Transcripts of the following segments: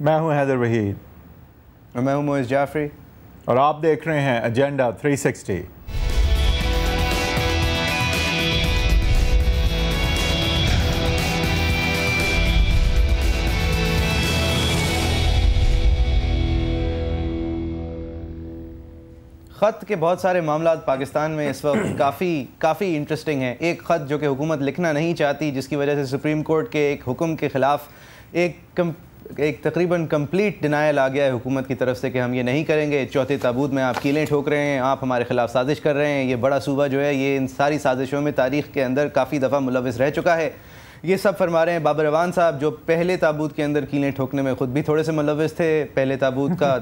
میں ہوں حیدر وحید اور میں ہوں معز جعفری اور آپ دیکھ رہے ہیں ایجنڈا 360۔ خط کے بہت سارے معاملات پاکستان میں اس وقت کافی انٹرسٹنگ ہیں۔ ایک خط جو کہ حکومت لکھنا نہیں چاہتی، جس کی وجہ سے سپریم کورٹ کے ایک حکم کے خلاف ایک تقریباً کمپلیٹ ڈینائل آ گیا ہے حکومت کی طرف سے کہ ہم یہ نہیں کریں گے۔ چوتھے تابوت میں آپ کیلیں ٹھوک رہے ہیں، آپ ہمارے خلاف سازش کر رہے ہیں۔ یہ بڑا صوبہ جو ہے یہ ان ساری سازشوں میں تاریخ کے اندر کافی دفعہ ملوث رہ چکا ہے۔ یہ سب فرما رہے ہیں بابر اعوان صاحب، جو پہلے تابوت کے اندر کیلیں ٹھوکنے میں خود بھی تھوڑے سے ملوث تھے۔ پہلے تابوت کا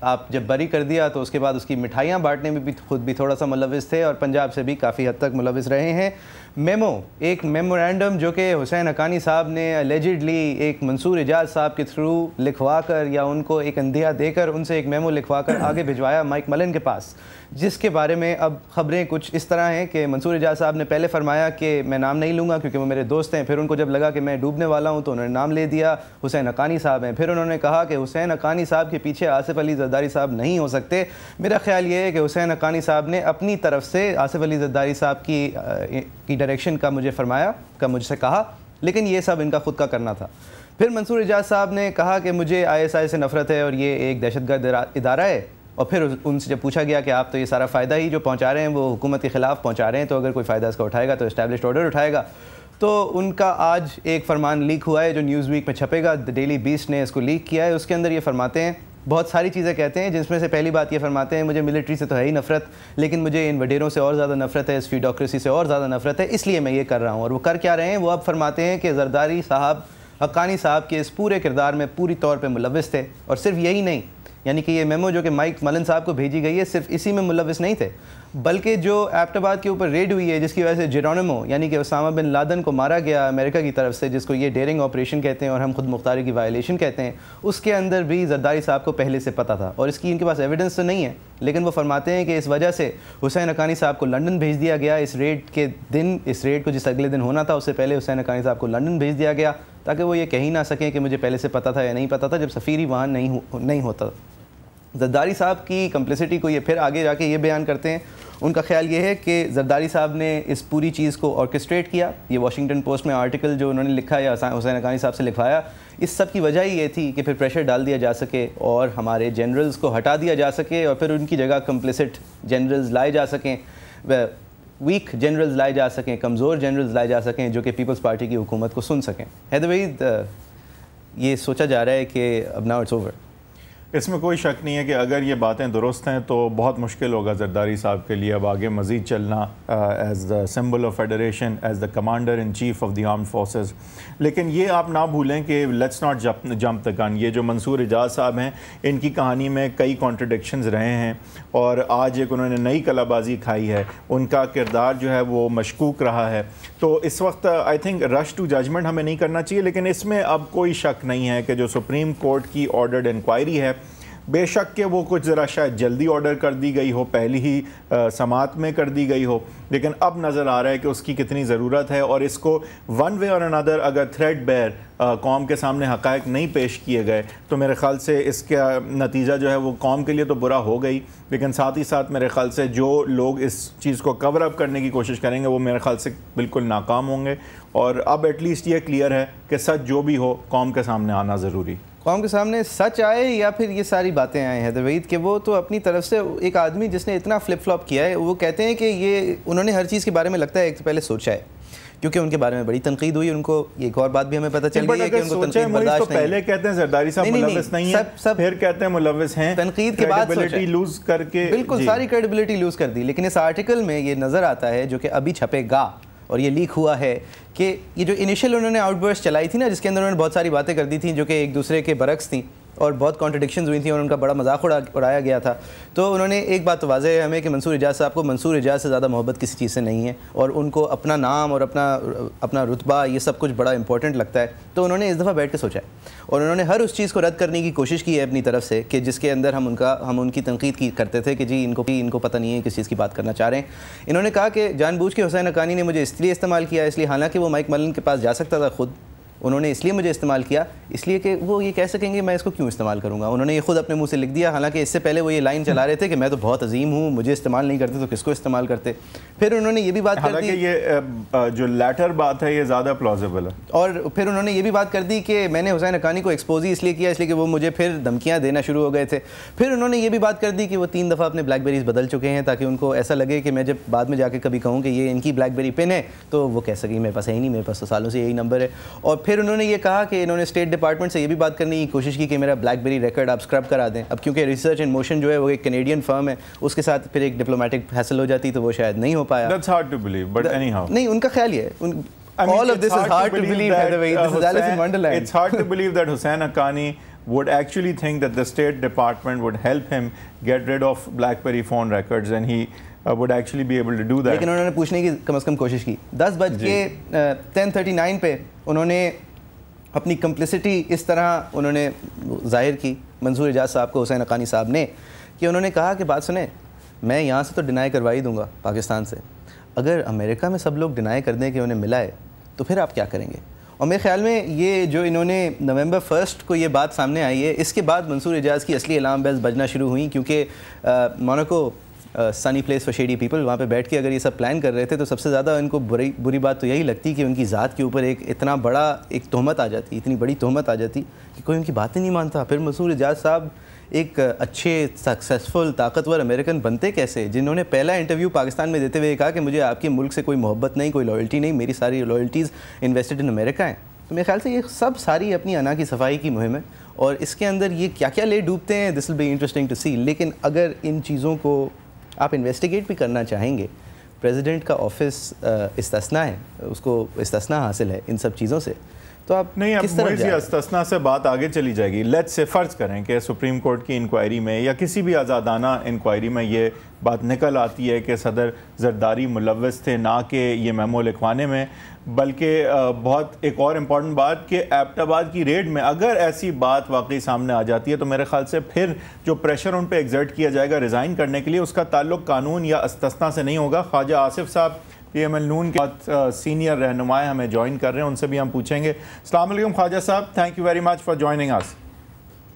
آپ جب بری کر دیا تو اس کے بعد اس کی مٹھائیاں بانٹنے میں بھی خود بھی تھوڑا سا ملوث تھے، اور پنجاب سے بھی کافی حد تک ملوث رہے ہیں۔ ایک میمورینڈم جو کہ حسین حقانی صاحب نے الیجڈلی ایک منصور اعجاز صاحب کے تھرو لکھوا کر یا ان کو ایک اندھیا دے کر ان سے ایک میمو لکھوا کر آگے بھجوایا مائک ملن کے پاس، جس کے بارے میں اب خبریں کچھ اس طرح ہیں کہ منصور اعجاز صاحب نے پہلے فرمایا کہ میں نام نہیں لوں گا کیونکہ وہ میرے دوست ہیں، پھر ان کو جب لگا کہ میں ڈوبنے والا ہوں تو انہوں نے نام لے دیا، حسین حقانی صاحب ہیں۔ پھر انہوں نے کہا کہ حسین حقانی صاحب کے پیچھے آصف علی زرداری صاحب نہیں ہو سکتے۔ میرا خیال یہ ہے کہ حسین حقانی صاحب نے اپنی طرف سے آصف علی زرداری صاحب کی ڈائریکشن کا مجھ سے کہا، لیکن یہ سب ان کا خود کا کرنا تھا۔ پھر منصور اعجاز صاحب نے کہا کہ مجھے ISI سے نفرت ہے اور یہ ایک دہشت گرد ادارہ ہے، اور پھر ان سے جب پوچھا گیا کہ آپ تو یہ سارا فائدہ ہی جو پہنچا رہے ہیں وہ حکومت کے خلاف پہنچا رہے ہیں، تو اگر کوئی فائدہ اس کا اٹھائے گا تو اسٹیبلشڈ آرڈر اٹھائے گا۔ تو ان کا آج ایک فرمان لیک ہوا ہے جو نیوز ویک میں چھپے گا، ڈیلی بیسٹ نے اس کو لیک کیا ہے۔ اس کے اندر یہ فرماتے ہیں، بہت ساری چیزیں کہتے ہیں، جس میں سے پہلی بات یہ فرماتے ہیں مجھے ملٹری سے تو ہے ہی نفرت، لیکن مجھے ان وڈیروں سے اور زیادہ نفرت ہے، اس فیوڈوکریسی سے اور زیادہ نفرت ہے، اس لیے میں یہ کر رہا ہوں۔ اور وہ کر کیا رہے ہیں؟ وہ اب فرماتے ہیں کہ زرداری صاحب حقانی صاحب کے اس پورے کردار میں پوری طور پہ ملوث تھے، اور صرف یہی نہیں، یعنی کہ یہ میمو جو کہ مائک ملن صاحب کو بھیجی گئی ہے صرف اسی میں ملوث نہیں تھے، بلکہ جو ایبٹ آباد کے اوپر ریڈ ہوئی ہے جس کی وجہ سے جیرونیمو یعنی کہ اسامہ بن لادن کو مارا گیا امریکہ کی طرف سے، جس کو یہ ڈیرنگ آپریشن کہتے ہیں اور ہم خود مختاری کی وائلیشن کہتے ہیں، اس کے اندر بھی زرداری صاحب کو پہلے سے پتہ تھا، اور اس کی ان کے پاس ایویڈنس تو نہیں ہے، لیکن وہ فرماتے ہیں کہ اس وجہ سے حسین حقانی صاحب کو لنڈن بھیج دیا گیا اس ریڈ کے دن، اس ریڈ کو جس اگلے دن ہونا تھا اس سے پہلے حسین حقانی صاحب کو لنڈن بھیج دیا گیا تاکہ وہ یہ کہہ ہی نہ سکیں کہ مجھے پہلے سے پتہ تھا یا نہیں پتہ تھا، جب سفیر ہی وہاں نہیں ہوتا۔ زرداری صاحب کی کمپلیسٹی کو یہ پھر آگے جا کے یہ بیان کرتے ہیں، ان کا خیال یہ ہے کہ زرداری صاحب نے اس پوری چیز کو آرکسٹریٹ کیا۔ یہ واشنگٹن پوسٹ میں آرٹیکل جو انہوں نے لکھا یا حسین حقانی صاحب سے لکھوایا، اس سب کی وجہ ہی یہ تھی کہ پھر پریشر ڈال دیا جا سکے اور ہمارے جنرلز کو ہٹا دیا جا سکے، اور پھر ان کی جگہ کمپلیسٹ جنرلز لائے جا سکیں، ویک جنرلز لائے جا سکیں، کمزور جنرلز لائے جا سکیں جو کہ پیپلز پارٹی کی حکومت کو سن سکیں۔ حیدر وحید، یہ سوچا جا رہا ہے کہ اب ناؤ اٹس اوور۔ اس میں کوئی شک نہیں ہے کہ اگر یہ باتیں درست ہیں تو بہت مشکل ہوگا زرداری صاحب کے لیے اب آگے مزید چلنا as the symbol of federation, as the commander in chief of the armed forces. لیکن یہ آپ نہ بھولیں کہ لیٹس ناٹ جمپ دا گن۔ یہ جو منصور اعجاز صاحب ہیں، ان کی کہانی میں کئی کانٹرڈکشنز رہے ہیں، اور آج ایک انہوں نے نئی کلا بازی کھائی ہے، ان کا کردار جو ہے وہ مشکوک رہا ہے۔ تو اس وقت I think rush to judgement ہمیں نہیں کرنا چاہیے، لیکن اس میں اب کوئی شک نہیں ہے کہ جو سپریم کورٹ کی آرڈرڈ انکوائری ہے، بے شک کہ وہ کچھ ذرا شاید جلدی آرڈر کر دی گئی ہو، پہلی ہی سماعت میں کر دی گئی ہو، لیکن اب نظر آ رہا ہے کہ اس کی کتنی ضرورت ہے، اور اس کو ون وے اور انادر اگر تھریڈ بیر قوم کے سامنے حقائق نہیں پیش کیے گئے تو میرے خیال سے اس کا نتیجہ جو ہے وہ قوم کے لیے تو برا ہو گئی، لیکن ساتھ ہی ساتھ میرے خیال سے جو لوگ اس چیز کو کور اپ کرنے کی کوشش کریں گے وہ میرے خیال سے بالکل ناکام ہوں گے، اور اب ایٹ لیسٹ یہ کلیئر ہے کہ سچ جو بھی ہو قوم کے سامنے آنا ضروری، قوم کے سامنے سچ آئے یا پھر یہ ساری باتیں آئیں۔ حیدر وحید کہ وہ تو اپنی طرف سے ایک آدمی جس نے اتنا فلپ فلاپ کیا ہے، وہ کہتے ہیں کہ یہ انہوں نے ہر چیز کے بارے میں لگتا ہے ایک تو پہلے سوچا ہے، کیونکہ ان کے بارے میں بڑی تنقید ہوئی، ان کو ایک اور بات بھی ہمیں پتہ چل گئی ہے کہ ان کو تنقید برداشت نہیں۔ پہلے کہتے ہیں زرداری صاحب ملوث نہیں ہیں، پھر کہتے ہیں ملوث ہیں، تنقید کے بعد کریڈیبلٹی لوز کر کے بالکل ساری کریڈیبلٹی لوز کر دی۔ لیکن اس آرٹیکل میں یہ نظر آتا ہے جو کہ ابھی چھپے گا اور یہ لیک ہوا ہے کہ یہ جو انیشل انہوں نے آؤٹ برسٹ چلائی تھی نا، جس کے اندر انہوں نے بہت ساری باتیں کر دی تھیں جو کہ ایک دوسرے کے برعکس تھیں اور بہت کانٹرڈکشنز ہوئی تھیں اور ان کا بڑا مذاق اڑایا گیا تھا، تو انہوں نے ایک بات تو واضح ہے ہمیں کہ منصور اعجاز صاحب کو منصور اعجاز سے زیادہ محبت کسی چیز سے نہیں ہے، اور ان کو اپنا نام اور اپنا رتبہ یہ سب کچھ بڑا امپورٹنٹ لگتا ہے، تو انہوں نے اس دفعہ بیٹھ کے سوچا ہے اور انہوں نے ہر اس چیز کو رد کرنے کی کوشش کی ہے اپنی طرف سے کہ جس کے اندر ہم ان کی تنقید کرتے تھے کہ جی ان کو پتہ نہیں ہے کس چیز کی بات کرنا چاہ رہے ہیں۔ انہوں نے کہا کہ جان بوجھ کے حسین حقانی نے مجھے اس لیے استعمال کیا، اس لیے حالانکہ وہ مائک ملن کے پاس جا سکتا تھا خود، انہوں نے اس لیے مجھے استعمال کیا اس لیے کہ وہ یہ کہہ سکیں گے میں اس کو کیوں استعمال کروں گا. انہوں نے یہ خود اپنے منہ سے لکھ دیا, حالانکہ اس سے پہلے وہ یہ لائن چلا رہے تھے کہ میں تو بہت عظیم ہوں, مجھے استعمال نہیں کرتے تو کس کو استعمال کرتے. پھر انہوں نے یہ بھی بات کر دی, یہ جو لیٹر بات ہے یہ زیادہ پلازیبل ہے, اور پھر انہوں نے یہ بھی بات کر دی کہ میں نے حسین حقانی کو ایکسپوز ہی اس لیے کیا اس لیے کہ وہ مجھے پھر دھمکیاں دینا شروع ہو گئے تھے. پھر انہوں نے یہ بھی بات کر دی کہ وہ 3 دفعہ اپنے بلیک بیریز بدل چکے ہیں تاکہ ان کو ایسا لگے کہ میں جب بعد میں جا کے کبھی کہوں کہ یہ ان کی بلیک بیری پن ہے تو وہ کہہ سکیں میرے پاس ہے ہی نہیں, میرے پاس تو سالوں سے یہی نمبر ہے. اور پھر انہوں نے یہ کہا کہ انہوں نے اسٹیٹ ڈپارٹمنٹ سے یہ بھی بات کرنے کی کوشش کی کہ میرا بلیک بیری ریکارڈ آپ اسکرب کرا دیں. اب کیونکہ ریسرچ ان موشن جو ہے وہ ایک کینیڈین فرم ہے, اس کے ساتھ پھر ایک ڈپلومیٹک حاصل ہو جاتی تو وہ شاید نہیں ہو پایا. نہیں, ان کا خیال یہ ہے all of this is hard to believe, by the way. This is Alice in Wonderland. It's hard to believe that Hussain Haqqani would actually think that the State Department would help him get rid of BlackBerry phone records and he would actually be able to do that. لیکن انہوں نے پوچھنے کی کم از کم کوشش کی. 10:10:39 پہ انہوں نے اپنی کمپلسٹی اس طرح انہوں نے ظاہر کی منصور اعجاز صاحب کو, حسین حقانی صاحب نے, کہ انہوں نے کہا کہ بات سنیں, میں یہاں سے تو ڈینائی کروا ہی دوں گا پاکستان سے, اگر امریکہ میں سب لوگ ڈینائی کر دیں کہ انہیں ملا ہے تو پھر آپ کیا کریں گے. اور میرے خیال میں یہ جو انہوں نے نومبر 1 کو یہ بات سامنے آئی ہے, اس کے بعد منصور اعجاز کی اصلی الارم بیلز بجنا شروع ہوئیں, کیونکہ Monaco Sunni place for شیڈی people, وہاں پہ بیٹھ کے اگر یہ سب پلان کر رہے تھے تو سب سے زیادہ ان کو بری بات تو یہی لگتی کہ ان کی ذات کے اوپر ایک اتنا بڑا ایک تہمت آ جاتی, اتنی بڑی تہمت آ جاتی کہ کوئی ان کی باتیں نہیں مانتا. پھر منصور اعجاز صاحب ایک اچھے سکسیسفل طاقتور امریکن بنتے کیسے, جنہوں نے پہلا انٹرویو پاکستان میں دیتے ہوئے کہا کہ مجھے آپ کے ملک سے کوئی محبت نہیں, کوئی لائلٹی نہیں, میری ساری لائلٹیز انویسٹڈ ان امریکہ ہیں. تو میرے خیال سے یہ سب ساری اپنی انا کی صفائی کی مہم ہے, اور اس کے اندر یہ کیا کیا لے ڈوبتے ہیں, دس ول بی انٹرسٹنگ ٹو سی. لیکن اگر ان چیزوں کو آپ انویسٹیگیٹ بھی کرنا چاہیں گے, پریزیڈنٹ کا آفس استثناء ہے, اس کو استثناء حاصل ہے ان سب چیزوں سے, تو آپ نہیں, اب کس طرح مویزی استثناء سے بات آگے چلی جائے گی. لیٹس سے فرض کریں کہ سپریم کورٹ کی انکوائری میں یا کسی بھی آزادانہ انکوائری میں یہ بات نکل آتی ہے کہ صدر زرداری ملوث تھے, نہ کہ یہ میمو لکھوانے میں, بلکہ بہت ایک اور امپورٹنٹ بات کہ ایبٹ آباد کی ریڈ میں اگر ایسی بات واقعی سامنے آ جاتی ہے تو میرے خیال سے پھر جو پریشر ان پہ ایگزرٹ کیا جائے گا ریزائن کرنے کے لیے, اس کا تعلق قانون یا استثناء سے نہیں ہوگا. خواجہ آصف صاحب پی ایم ایل نون کے بعد سینئر رہنمائے ہمیں جوائن کر رہے ہیں, ان سے بھی ہم پوچھیں گے. السلام علیکم خواجہ صاحب, thank you very much for joining us.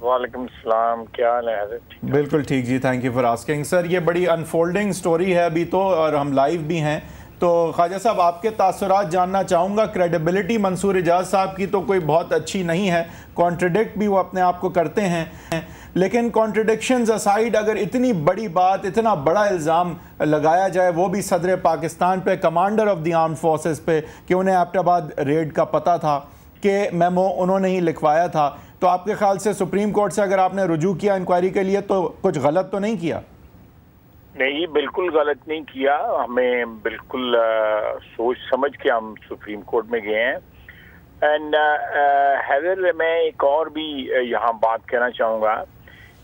وعلیکم السلام, کیا حال ہے حضرت؟ بالکل ٹھیک جی, thank you for asking. Sir یہ بڑی انفولڈنگ سٹوری ہے ابھی تو, اور ہم لائیو بھی ہیں, تو خواجہ صاحب آپ کے تاثرات جاننا چاہوں گا. کریڈیبلٹی منصور اعجاز صاحب کی تو کوئی بہت اچھی نہیں ہے, کانٹرڈکٹ بھی وہ اپنے آپ کو کرتے ہیں, لیکن کانٹرڈکشنز اسائیڈ اگر اتنی بڑی بات, اتنا بڑا الزام لگایا جائے, وہ بھی صدر پاکستان پہ, commander of the armed forces پہ, کہ انہیں ایبٹ آباد ریڈ کا پتہ تھا, کہ میمو انہوں نے ہی لکھوایا تھا, تو آپ کے خیال سے سپریم کورٹ سے اگر آپ نے رجوع کیا انکوائری کے لیے تو کچھ غلط تو نہیں کیا؟ نہیں, بالکل غلط نہیں کیا. ہمیں بالکل سوچ سمجھ کے ہم سپریم کورٹ میں گئے ہیں. اینڈ حیدر, میں ایک اور بھی یہاں بات کہنا چاہوں گا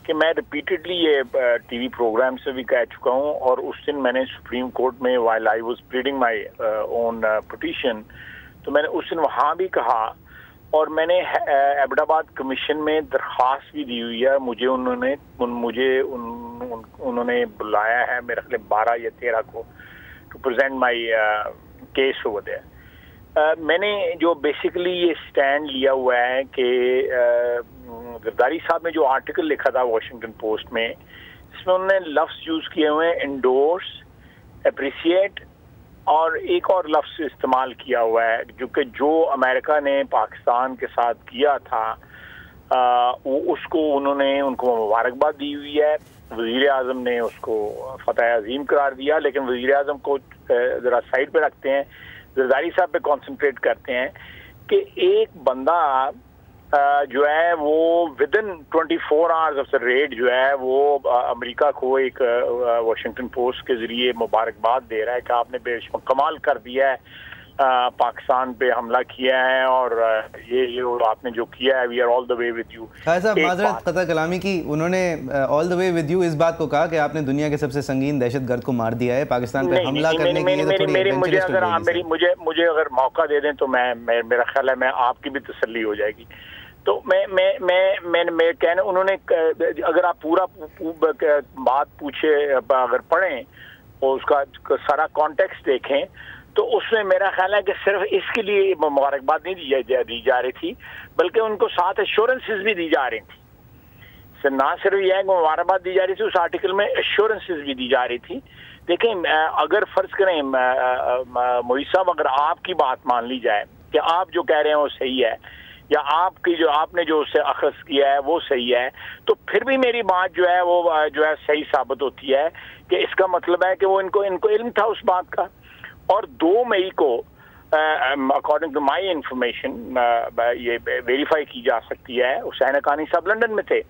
کہ میں ریپیٹڈلی یہ ٹی وی پروگرام سے بھی کہہ چکا ہوں, اور اس دن میں نے سپریم کورٹ میں while I was pleading my own petition, تو میں نے اس دن وہاں بھی کہا, اور میں نے ایبٹ آباد کمیشن میں درخواست بھی دی ہوئی ہے. مجھے انہوں نے بلایا ہے میرے خیال 12 یا 13 کو to present my case over there. میں نے جو بیسیکلی یہ سٹینڈ لیا ہوا ہے کہ زرداری صاحب نے جو آرٹیکل لکھا تھا واشنگٹن پوسٹ میں, اس میں انہوں نے لفظ یوز کیے ہوئے ہیں انڈورس, اپریشیٹ, اور ایک اور لفظ استعمال کیا ہوا ہے جو امریکہ نے پاکستان کے ساتھ کیا تھا, اس کو ان کو مبارکباد دی ہوئی ہے. وزیر اعظم نے اس کو فتح عظیم قرار دیا, لیکن وزیر اعظم کو ذرا سائڈ پہ رکھتے ہیں, زرداری صاحب پہ کانسنٹریٹ کرتے ہیں کہ ایک بندہ جو ہے وہ ودن 24 hours آف دا ریڈ جو ہے وہ امریکہ کو ایک واشنگٹن پوسٹ کے ذریعے مبارکباد دے رہا ہے کہ آپ نے بے شمار کمال کر دیا ہے, پاکستان پہ حملہ کیا ہے, اور یہ آپ نے جو کیا ہے, we are all the way with you. صاحب معذرت قطع کلامی کی, انہوں نے آل دا وے ود یو اس بات کو کہا کہ آپ نے دنیا کے سب سے سنگین دہشت گرد کو مار دیا ہے, پاکستان پہ حملہ کرنے کے لیے. مجھے اگر موقع دے دیں تو میرا خیال ہے میں آپ کی بھی تسلی ہو جائے گی. تو میں کہنا, انہوں نے اگر آپ پورا بات پوچھے, اگر پڑھیں اور اس کا سارا کانٹیکسٹ دیکھیں, تو اس میں میرا خیال ہے کہ صرف اس کے لیے مبارکباد نہیں دی جا رہی تھی بلکہ ان کو ساتھ ایشورنسز بھی دی جا رہی تھی. نہ صرف یہ ہے کہ مبارکباد دی جا رہی تھی, اس آرٹیکل میں ایشورنسز بھی دی جا رہی تھی. دیکھیں اگر فرض کریں معیز صاحب, اگر آپ کی بات مان لی جائے کہ آپ جو کہہ رہے ہیں وہ صحیح ہے یا آپ نے جو اس سے اخذ کیا ہے وہ صحیح ہے, تو پھر بھی میری بات جو ہے وہ جو ہے صحیح ثابت ہوتی ہے کہ اس کا مطلب ہے کہ وہ ان کو علم تھا اس بات کا. اور 2 مئی کو اکارڈنگ ٹو مائی انفارمیشن یہ ویریفائی کی جا سکتی ہے, حسین حقانی صاحب لندن میں تھے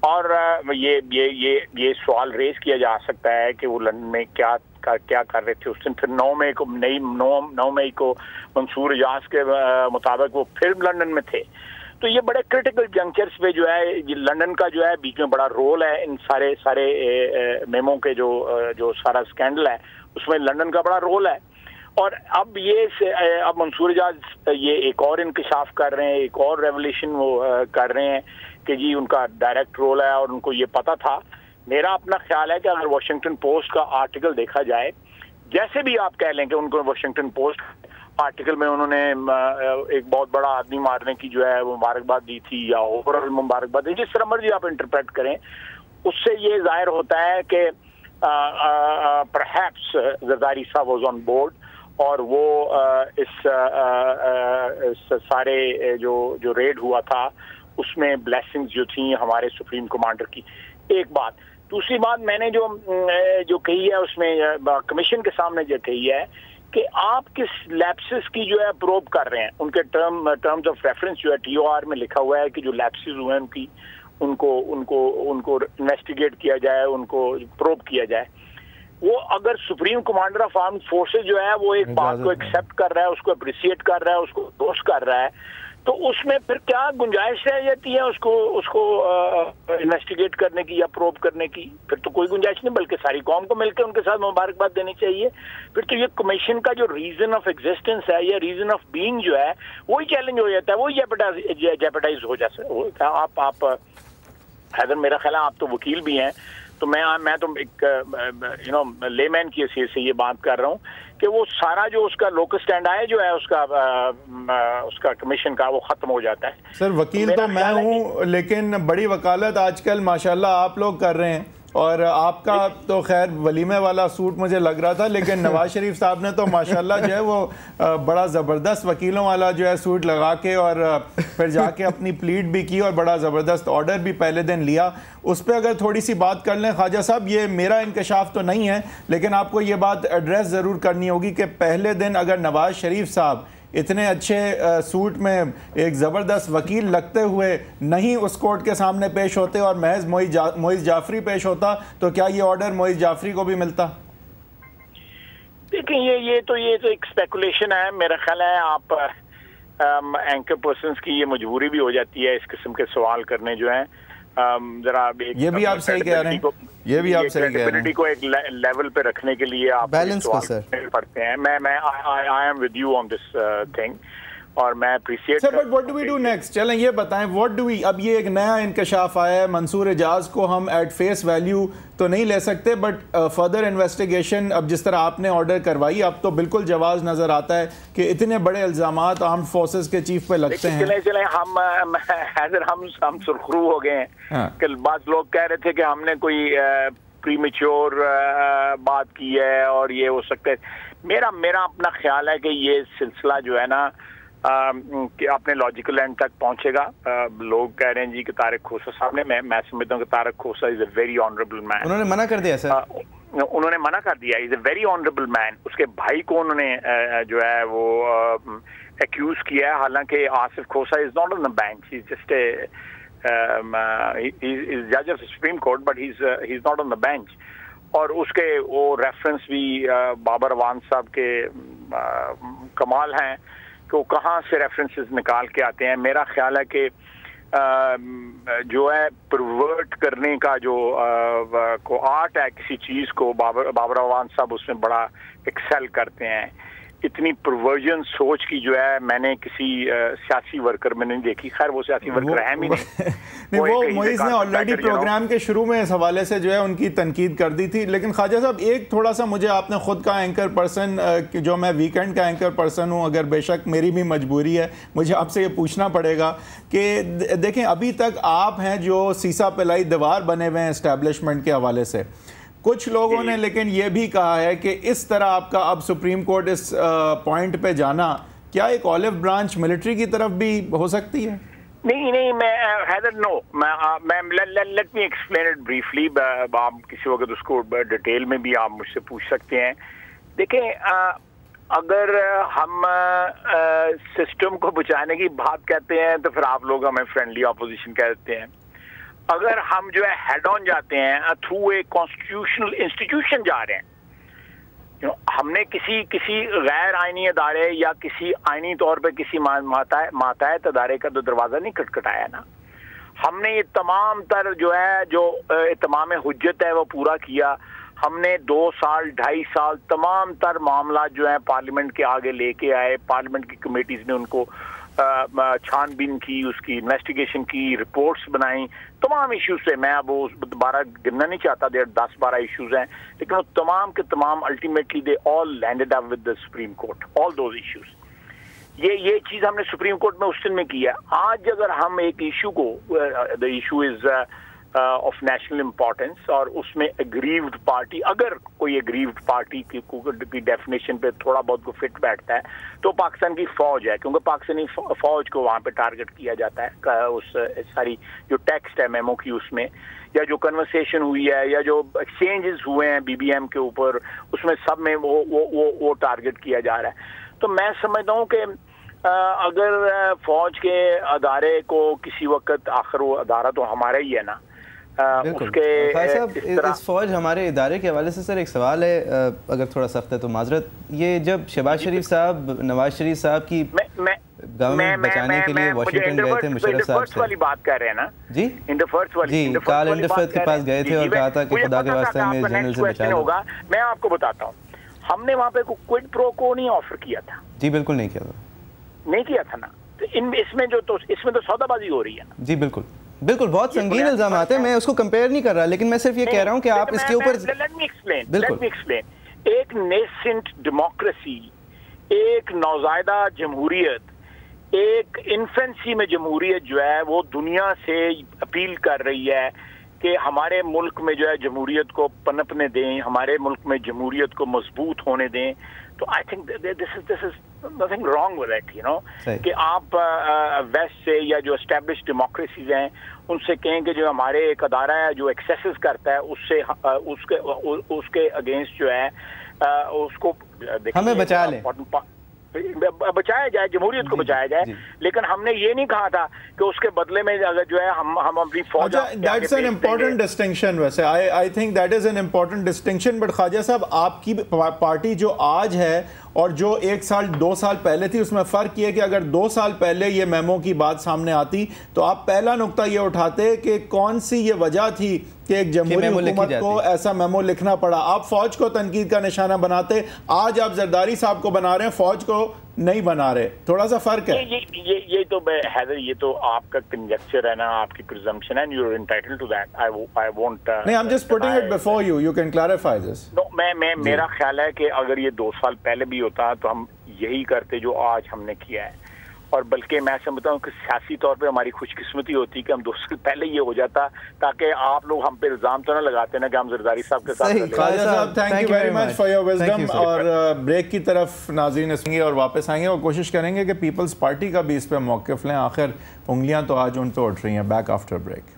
اور یہ سوال ریز کیا جا سکتا ہے کہ وہ لندن میں کیا کر رہے تھے اس دن. پھر 9 مئی کو منصور اجاز کے مطابق وہ پھر لندن میں تھے. تو یہ بڑے کرٹیکل جنکچرز پہ جو ہے لندن کا جو ہے بیچ میں بڑا رول ہے ان سارے میمو کے جو سارا اسکینڈل ہے اس میں لندن کا بڑا رول ہے. اور اب منصور اجاز یہ ایک اور انکشاف کر رہے ہیں, ایک اور ریولیشن وہ کر رہے ہیں کہ جی ان کا ڈائریکٹ رول ہے اور ان کو یہ پتا تھا. میرا اپنا خیال ہے کہ اگر واشنگٹن پوسٹ کا آرٹیکل دیکھا جائے, جیسے بھی آپ کہہ لیں کہ ان کو واشنگٹن پوسٹ آرٹیکل میں انہوں نے ایک بہت بڑا آدمی مارنے کی جو ہے مبارکباد دی تھی یا اوور آل مبارکباد دی, جس طرح مرضی آپ انٹرپریٹ کریں, اس سے یہ ظاہر ہوتا ہے کہ پرہیپس زرداری صاحب واز آن بورڈ اور وہ اس سارے جو ریڈ ہوا تھا اس میں بلیسنگز جو تھیں ہمارے سپریم کمانڈر کی. ایک بات. دوسری بات میں نے جو کہی ہے اس میں کمیشن کے سامنے جو کہی ہے کہ آپ کس لیپسز کی جو ہے پروب کر رہے ہیں. ان کے ٹرمز آف ریفرنس جو ہے TOR میں لکھا ہوا ہے کہ جو لیپسز ہوئے ہیں ان کو انویسٹیگیٹ کیا جائے, ان کو پروب کیا جائے. وہ اگر supreme commander of armed forces جو ہے وہ ایک بات کو ایکسیپٹ کر رہا ہے, اس کو اپریشیٹ کر رہا ہے, اس کو دوست کر رہا ہے, تو اس میں پھر کیا گنجائش رہ جاتی ہے اس کو انویسٹیگیٹ کرنے کی یا پروب کرنے کی؟ پھر تو کوئی گنجائش نہیں, بلکہ ساری قوم کو مل کے ان کے ساتھ مبارکباد دینی چاہیے. پھر تو یہ کمیشن کا جو ریزن آف ایگزسٹنس ہے یا ریزن آف بینگ جو ہے وہی چیلنج ہو جاتا ہے, وہی جیپٹائز ہو جاتا ہے. آپ حیدر میرا خیال ہے آپ تو وکیل بھی ہیں, تو میں تو ایک لے مین کی حیثیت سے یہ بات کر رہا ہوں کہ وہ سارا جو اس کا لوکل اسٹینڈ آئے جو ہے اس کا کمیشن کا وہ ختم ہو جاتا ہے. سر وکیل تو میں ہوں, لیکن بڑی وکالت آج کل ماشاءاللہ آپ لوگ کر رہے ہیں, اور آپ کا تو خیر ولیمے والا سوٹ مجھے لگ رہا تھا, لیکن نواز شریف صاحب نے تو ماشاءاللہ جو ہے وہ بڑا زبردست وکیلوں والا جو ہے سوٹ لگا کے اور پھر جا کے اپنی پلیٹ بھی کی اور بڑا زبردست آرڈر بھی پہلے دن لیا. اس پہ اگر تھوڑی سی بات کر لیں خواجہ صاحب, یہ میرا انکشاف تو نہیں ہے لیکن آپ کو یہ بات ایڈریس ضرور کرنی ہوگی کہ پہلے دن اگر نواز شریف صاحب اتنے اچھے سوٹ میں ایک زبردست وکیل لگتے ہوئے نہیں اس کورٹ کے سامنے پیش ہوتے اور محض معیز جعفری پیش ہوتا, تو کیا یہ آرڈر معیز جعفری کو بھی ملتا؟ دیکھیں یہ تو ایک اسپیکولیشن ہے. میرا خیال ہے آپ اینکر پرسنز کی یہ مجبوری بھی ہو جاتی ہے اس قسم کے سوال کرنے جو ہیں. ذرا یہ بھی آپ صحیح کہہ رہے ہیں, یہ بھی آپ صحیح کہہ رہے ہیں, کو ایک لیول پہ رکھنے کے لیے آپ بیلنس پڑھتے ہیں. میں I am with you on this thing اور میں appreciate. Sir but what do we do next؟ چلیں یہ بتائیں what do we, اب یہ ایک نیا انکشاف آیا ہے, منصور اجاز کو ہم ایٹ فیس ویلیو تو نہیں لے سکتے بٹ فردر انویسٹیگیشن اب جس طرح آپ نے آرڈر کروائی اب تو بالکل جواز نظر آتا ہے کہ اتنے بڑے الزامات آرمڈ فورسز کے چیف پہ لگتے ہیں. چلیں ہم سرخرو ہو گئے ہیں کہ بعض لوگ کہہ رہے تھے کہ ہم نے کوئی پری میچور بات کی ہے اور یہ ہو سکتا ہے. میرا اپنا خیال ہے کہ یہ سلسلہ جو ہے نا کہ اپنے لاجیکل اینڈ تک پہنچے گا. لوگ کہہ رہے ہیں جی کہ طارق کھوسا صاحب نے, میں سمجھتا ہوں کہ طارق کھوسا از اے ویری آنریبل مین. انہوں نے منع کر دیا سر, انہوں نے منع کر دیا. از اے ویری آنریبل مین. اس کے بھائی کو انہوں نے جو ہے وہ ایکیوز کیا ہے, حالانکہ Asif Khosa is not on the bench, he is just a جج of Supreme Court but he is not on the bench. اور اس کے وہ ریفرنس بھی بابر اعوان صاحب کے کمال ہیں کہ وہ کہاں سے ریفرنسز نکال کے آتے ہیں. میرا خیال ہے کہ جو ہے پرورٹ کرنے کا جو کو آرٹ ہے کسی چیز کو, بابر اعوان صاحب اس میں بڑا ایکسل کرتے ہیں. اتنی پرورژن سوچ کی جو ہے میں نے کسی سیاسی ورکر میں نہیں دیکھی. خیر وہ سیاسی ورکر ہے ہی نہیں. وہ معیز نے آلریڈی پروگرام کے شروع میں اس حوالے سے جو ہے ان کی تنقید کر دی تھی. لیکن خواجہ صاحب ایک تھوڑا سا مجھے آپ نے خود کا اینکر پرسن, جو میں ویکینڈ کا اینکر پرسن ہوں, اگر بے شک میری بھی مجبوری ہے, مجھے آپ سے یہ پوچھنا پڑے گا کہ دیکھیں ابھی تک آپ ہیں جو سیسا پلائی دیوار بنے ہوئے ہیں اسٹیبلشمنٹ کے حوالے سے. کچھ لوگوں نے لیکن یہ بھی کہا ہے کہ اس طرح آپ کا اب سپریم کورٹ اس پوائنٹ پہ جانا کیا ایک آلیو برانچ ملٹری کی طرف بھی ہو سکتی ہے؟ نہیں میں حیدر نو میں let me explain it briefly. آپ کسی وقت اس کو ڈیٹیل میں بھی آپ مجھ سے پوچھ سکتے ہیں. دیکھیں اگر ہم سسٹم کو بچانے کی بات کہتے ہیں تو پھر آپ لوگ ہمیں فرینڈلی اپوزیشن کہہ دیتے ہیں. اگر ہم جو ہے ہیڈ آن جاتے ہیں تھرو اے کانسٹیٹیوشنل انسٹیٹیوشن جا رہے ہیں, ہم نے کسی غیر آئینی ادارے یا کسی آئینی طور پہ کسی ماتحت ادارے کا تو دروازہ نہیں کھٹکھٹایا نا. ہم نے یہ تمام تر جو ہے جو اتمام حجت ہے وہ پورا کیا. ہم نے 2 سال 2.5 سال تمام تر معاملات جو ہیں پارلیمنٹ کے آگے لے کے آئے. پارلیمنٹ کی کمیٹیز نے ان کو چھان بین کی, اس کی انویسٹیگیشن کی, رپورٹس بنائیں تمام ایشوز سے. میں اب وہ دوبارہ گننا نہیں چاہتا, دیر 10-12 ایشوز ہیں, لیکن وہ تمام کے تمام ultimately they all landed up with the supreme court, all those issues. یہ چیز ہم نے سپریم کورٹ میں اس دن میں کی ہے. آج اگر ہم ایک ایشو کو, the issue is of national importance, اور اس میں اگریوڈ پارٹی, اگر کوئی اگریوڈ پارٹی کی ڈیفینیشن پہ تھوڑا بہت کو فٹ بیٹھتا ہے تو پاکستان کی فوج ہے, کیونکہ پاکستانی فوج کو وہاں پہ ٹارگٹ کیا جاتا ہے. اس ساری جو ٹیکسٹ ہے میمو کی, اس میں یا جو کنورسیشن ہوئی ہے یا جو ایکسچینجز ہوئے ہیں BBM کے اوپر, اس میں سب میں وہ ٹارگٹ کیا جا رہا ہے. تو میں سمجھتا ہوں کہ اگر فوج کے ادارے کو کسی وقت, آخر وہ ادارہ تو ہمارا ہی ہے نا, اس فوج ہمارے ادارے کے حوالے سے سر ایک سوال ہے, اگر تھوڑا سخت ہے تو معذرت. یہ جب شہباز شریف صاحب نواز شریف صاحب کی گورنمنٹ بچانے کے لیے واشنگٹن گئے تھے مشرف صاحب سے, والی بات کر رہے ہیں نا جی کارل انڈرفرتھ کے پاس گئے تھے اور کہا تھا کہ خدا کے واسطے میں جنرل سے بچا لوں. میں آپ کو بتاتا ہوں, ہم نے وہاں پہ کوئڈ پرو کو نہیں آفر کیا تھا. جی بالکل نہیں کیا تھا نا. اس میں تو سودا بازی ہو رہی ہے نا. جی بالکل بہت سنگین الزامات ہیں. میں اس کو کمپیئر نہیں کر رہا, لیکن میں صرف یہ کہہ رہا ہوں کہ آپ اس کے اوپر لیٹ می ایکسپلین. ایک نیسنٹ ڈیموکریسی, ایک نوزائیدہ جمہوریت, ایک انفینسی میں جمہوریت جو ہے وہ دنیا سے اپیل کر رہی ہے کہ ہمارے ملک میں جو ہے جمہوریت کو پنپنے دیں, ہمارے ملک میں جمہوریت کو مضبوط ہونے دیں. تو I think this is nothing wrong with it, کہ آپ ویسٹ سے یا جو اسٹیبلش ڈیموکریسیز ہیں ان سے کہیں کہ جو ہمارے ایک ادارہ ہے جو ایکسیسز کرتا ہے اس کے اگینسٹ جو ہے اس کو ہمیں بچا لیں, بچایا جائے, جمہوریت کو بچایا جائے. لیکن ہم نے یہ نہیں کہا تھا کہ اس کے بدلے میں اگر جو ہے ہم اپنی فوج. That's an important distinction ویسے. I think that is an important distinction. But خواجہ صاحب آپ کی پارٹی جو آج ہے اور جو 1 سال 2 سال پہلے تھی, اس میں فرق یہ کہ اگر 2 سال پہلے یہ میمو کی بات سامنے آتی تو آپ پہلا نقطہ یہ اٹھاتے کہ کون سی یہ وجہ تھی کہ ایک جمہوری حکومت کو ایسا میمو لکھنا پڑا. آپ فوج کو تنقید کا نشانہ بناتے, آج آپ زرداری صاحب کو بنا رہے ہیں, فوج کو نہیں بنا رہے. تھوڑا سا فرق ہے. یہ تو حیدر, یہ تو آپ کا کنجیکچر ہے نا, آپ کی پرزمپشن ہے, and you're entitled to that. I won't. نہیں, I'm just putting it before you. You can clarify this. No, میرا خیال ہے کہ اگر یہ 2 سال پہلے بھی ہوتا تو ہم یہی کرتے جو آج ہم نے کیا ہے. اور بلکہ میں سمجھتا ہوں کہ سیاسی طور پہ ہماری خوش قسمتی ہوتی کہ ہم 2 سال پہلے یہ ہو جاتا, تاکہ آپ لوگ ہم پہ الزام تو نہ لگاتے نا کہ ہم زرداری صاحب کے ساتھ. خواجہ صاحب, thank you very much for your wisdom. اور بریک کی طرف ناظرین اس اور واپس آئیں گے اور کوشش کریں گے کہ پیپلز پارٹی کا بھی اس پہ موقف لیں. آخر انگلیاں تو آج ان پہ اٹھ رہی ہیں. Back after break.